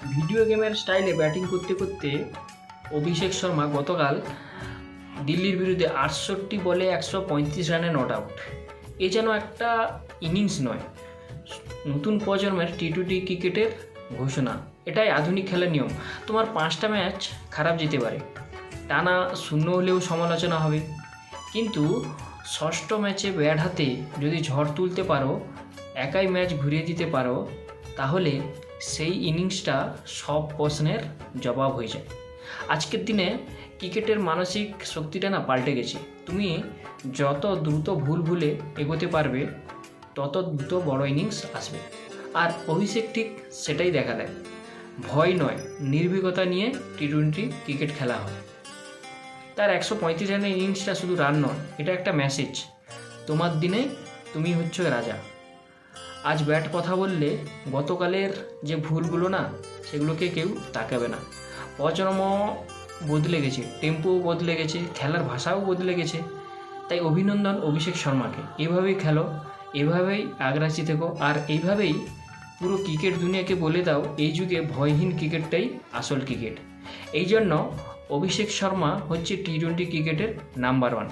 Video গেমের স্টাইলে batting করতে করতে অভিষেক শর্মা গতকাল দিল্লির বিরুদ্ধে 68 বলে 135 রানে নট আউট। এ যেন একটা ইনিংস নয়, নতুন প্রজন্মের টি-20 ক্রিকেটের ঘোষণা। এটাই আধুনিক খেলার নিয়ম। তোমার 5টা ম্যাচ খারাপ যেতে পারে, টানা 0 হলেও সমালোচনা হবে, কিন্তু 6ষ্ঠ ম্যাচে ব্যাট হাতে যদি ঝড় তুলতে পারো, একাই ম্যাচ ঘুরিয়ে দিতে পারো, তাহলে সেই ইনিংসটা সব প্রশ্নের জবাব হয়ে যায়। আজকের দিনে ক্রিকেটের মানসিক শক্তিটা না পাল্টে গেছে। তুমি যত দ্রুত ভুলে এগোতে পারবে, তত দ্রুত বড় ইনিংস আসবে। আর অভিষেক ঠিক সেটাই দেখা দেয়। ভয় নয়, নির্ভীকতা নিয়ে টি-20 ক্রিকেট খেলা হয়। তার 135 রানের ইনিংসটা শুধু রান নয়, এটা একটা মেসেজ। তোমার দিনে তুমি হচ্ছে রাজা। আজ ব্যাট কথা বললে গতকালের যে ভুলগুলো না, সেগুলোকে কেউ তাকাবে না। প্রজন্ম বদলে গেছে, টেম্পো বদলে গেছে, খেলার ভাষাও বদলে গেছে। তাই অভিনন্দন অভিষেক শর্মাকে। এভাবেই খেলো, এভাবেই আগ্রাসী থেকো, আর এইভাবেই পুরো ক্রিকেট দুনিয়াকে বলে দাও এই যুগে ভয়হীন ক্রিকেটটাই আসল ক্রিকেট। এই জন্য অভিষেক শর্মা হচ্ছে টি-20 ক্রিকেটের নাম্বার 1।